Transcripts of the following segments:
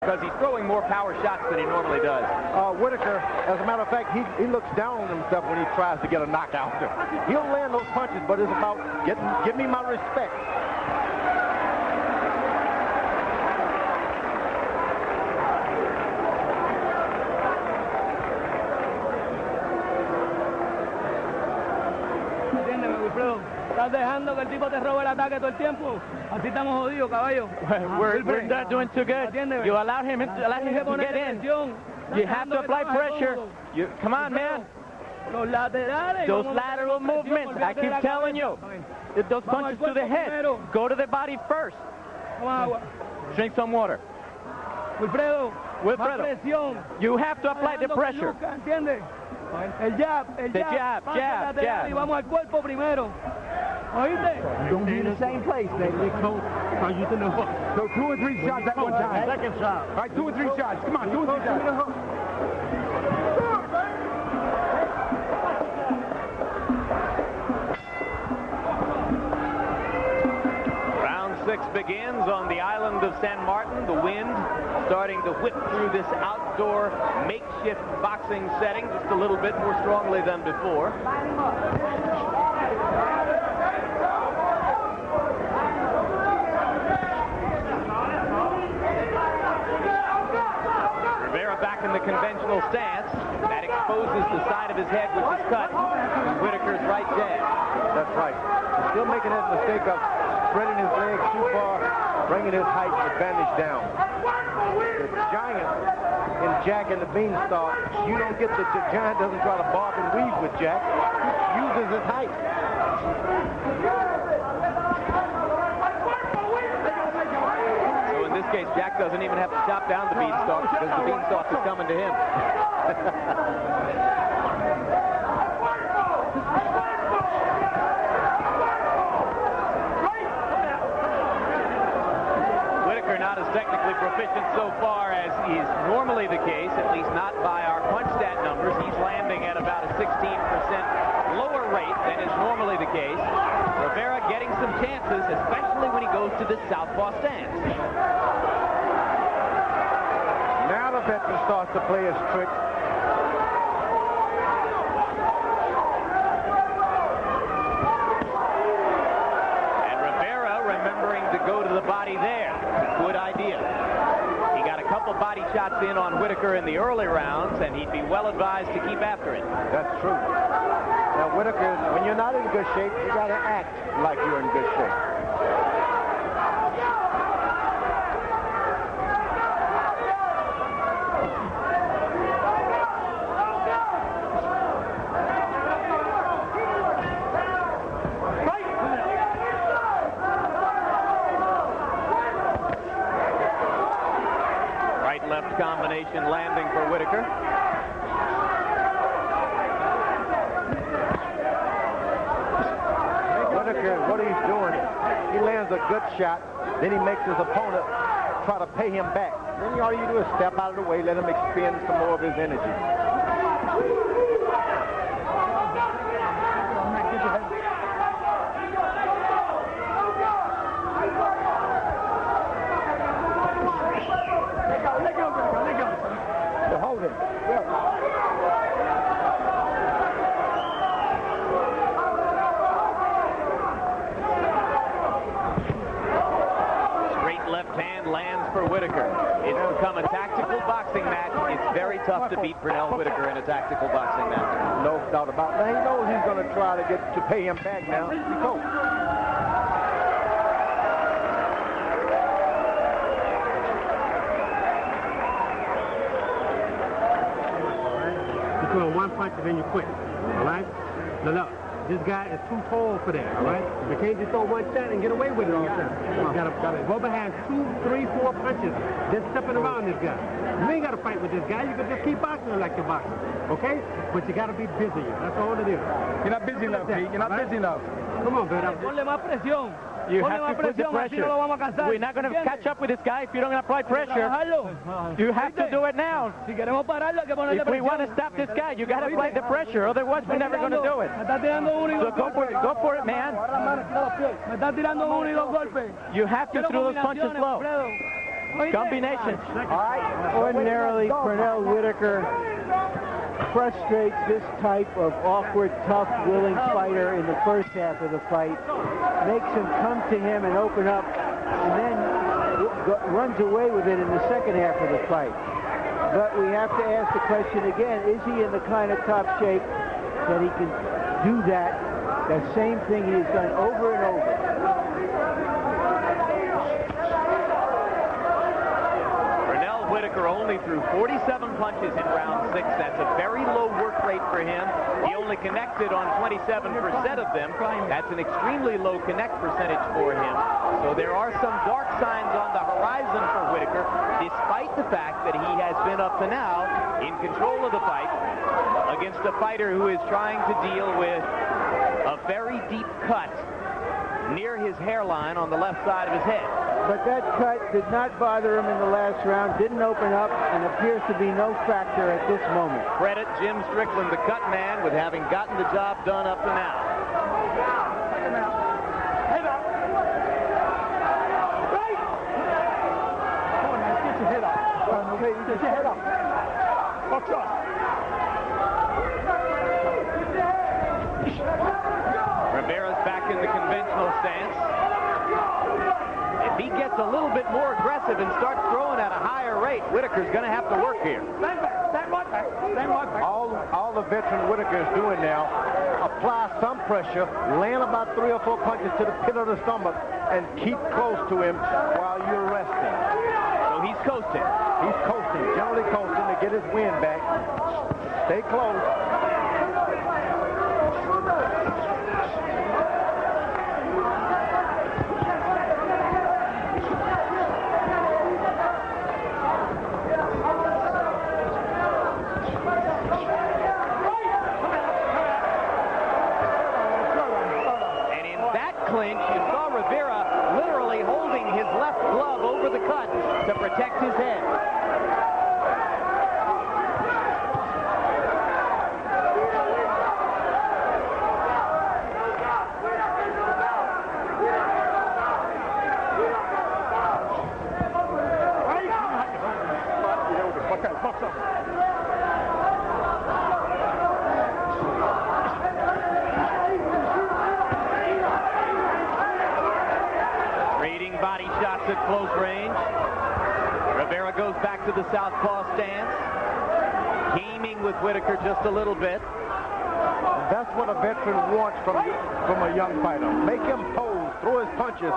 because he's throwing more power shots than he normally does. Whitaker, as a matter of fact, he looks down on himself when he tries to get a knockout. He'll land those punches, but it's about give me my respect. Estás dejando que el tipo te robe el ataque todo el tiempo. Así estamos jodidos, caballo. We're not doing too good. You allow him to get in. You have to apply pressure. Come on, man. Los laterales. Those lateral movements. I keep telling you. Those punches to the head. Go to the body first. Drink some water. Wilfredo. You have to apply the pressure. ¿Entiendes? El jab. The jab. Y vamos al cuerpo primero. ¿Oíste? Don't be in the same place, baby. So 2 or 3 shots at one time. Second shot. All right, 2 or 3 shots. Come on, 2 or 3 shots. Round 6 begins on the island of San Martin. The wind starting to whip through this outdoor makeshift boxing setting just a little bit more strongly than before. Rivera back in the conventional stance. That exposes the side of his head, which is cut, and Whitaker's right jab. That's right. He's still making that mistake of spreading his legs too far, bringing his height advantage down. The giant in Jack and the Beanstalk, you don't get the giant doesn't try to bark and weave with Jack. He uses his height. So in this case, Jack doesn't even have to chop down the Beanstalk because the Beanstalk is coming to him. Not as technically proficient so far as is normally the case, at least not by our punch stat numbers. He's landing at about a 16% lower rate than is normally the case. Rivera getting some chances, especially when he goes to the southpaw stance. Now the veteran starts to play his trick. And Rivera remembering to go to the body there. Good idea. He got a couple body shots in on Whitaker in the early rounds, and he'd be well advised to keep after it. That's true. Now, Whitaker, when you're not in good shape, you got to act like you're in good shape. Left combination landing for Whitaker. Whitaker, what he's doing, he lands a good shot, then he makes his opponent try to pay him back. Then all you do is step out of the way, let him expend some more of his energy. Hold him. Straight left hand lands for Whitaker. It's become a tactical boxing match. It's very tough to beat Pernell Whitaker in a tactical boxing match. No doubt about it. Now he knows he's going to try to pay him back now. Go. One punch and then you quit, all right? Now look, this guy is too tall for that, all right? You can't just throw one shot and get away with it all the time. You gotta Bubba has 2, 3, 4 punches just stepping around this guy. You ain't gotta fight with this guy. You can just keep boxing like you're boxing, okay? But you gotta be busy. That's all it is. You're not busy enough, Pete. You're not busy enough. Come on, baby. Ponle más presión. You have to put the pressure. We're not going to catch up with this guy if you don't apply pressure. You have to do it now. If we want to stop this guy, you got to apply the pressure. Otherwise, we're never going to do it. So go for it, man. You have to throw those punches low. Combination. All right. Ordinarily, Pernell Whitaker frustrates this type of awkward, tough, willing fighter in the first half of the fight, makes him come to him and open up, and then runs away with it in the second half of the fight. But we have to ask the question again, is he in the kind of top shape that he can do that same thing he has done over and over? Pernell Whitaker only threw 47 punches in round 6. That's a very low work rate for him. He only connected on 27% of them. That's an extremely low connect percentage for him. So there are some dark signs on the horizon for Whitaker, despite the fact that he has been up to now in control of the fight against a fighter who is trying to deal with a very deep cut near his hairline on the left side of his head. But that cut did not bother him in the last round, didn't open up, and appears to be no factor at this moment. Credit Jim Strickland, the cut man, with having gotten the job done up to now. Get your head up. Box up. Rivera's back in the conventional stance. If he gets a little bit more aggressive and starts throwing at a higher rate, Whitaker's going to have to work here. Stand right back. Stand right back. All the veteran Whitaker is doing now, apply some pressure, land about 3 or 4 punches to the pit of the stomach, and keep close to him while you're resting. So he's coasting. He's coasting, generally coasting to get his wind back. Stay close. And in that clinch, you saw Rivera literally holding his left glove over the cut to protect his head. Trading body shots at close range. Rivera goes back to the southpaw stance, gaming with Whitaker just a little bit. That's what a veteran wants from a young fighter. Make him pose, throw his punches,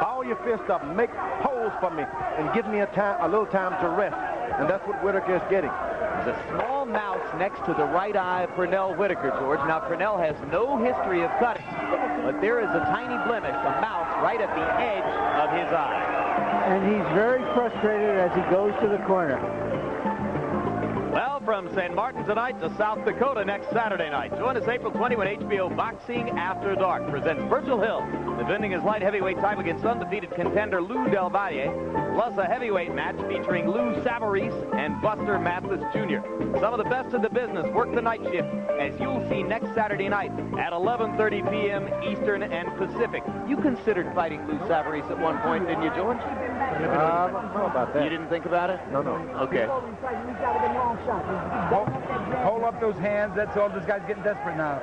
ball your fist up, make pose for me, and give me a little time to rest. And that's what Whitaker is getting. There's a small mouse next to the right eye of Pernell Whitaker, George. Now, Pernell has no history of cutting, but there is a tiny blemish, a mouse, right at the edge of his eye. And he's very frustrated as he goes to the corner. Well, from St. Martin tonight to South Dakota next Saturday night. Join us April 20 when HBO Boxing After Dark presents Virgil Hill defending his light heavyweight title against undefeated contender Lou Del Valle, plus a heavyweight match featuring Lou Savarese and Buster Mathis Jr. Some of the best in the business work the night shift, as you'll see next Saturday night at 11:30 p.m. Eastern and Pacific. You considered fighting Lou Savarese at one point, didn't you, George? I don't know about that. You didn't think about it? No. Okay. Hold up those hands. That's all. This guy's getting desperate now.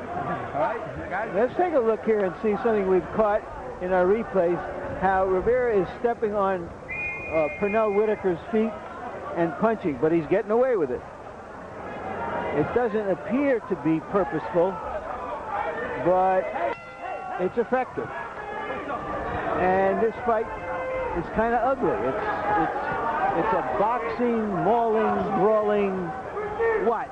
All right, guys. Let's take a look here and see something we've caught in our replays, how Rivera is stepping on Pernell Whitaker's feet and punching, but he's getting away with it. It doesn't appear to be purposeful, but it's effective. And this fight is kind of ugly. It's a boxing, mauling, brawling, what?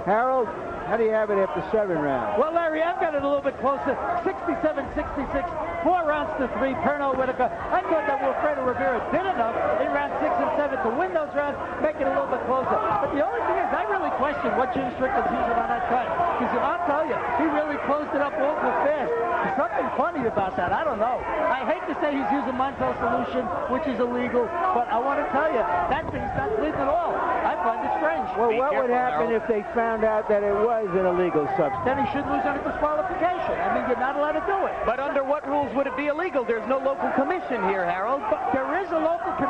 Harold, how do you have it after 7 rounds? Well, Larry, I've got it a little bit closer. 67-66, 4 rounds to 3, Pernell Whitaker. I thought that Wilfredo Rivera did enough in rounds 6 and 7 to win those rounds, make it a little bit closer. But the only thing is, I really question what Jim Strickland's using on that cut. Because I'll tell you, he really closed it up awful fast. There's something funny about that. I don't know. I hate to say he's using Montel solution, which is illegal, but I want to tell you, that thing's not legal at all. I find it strange. Well, what would happen if they found out that it was an illegal substance? Then he should lose on a disqualification. I mean, you're not allowed to do it. But under what rules would it be illegal? There's no local commission here, Harold. But there is a local commission.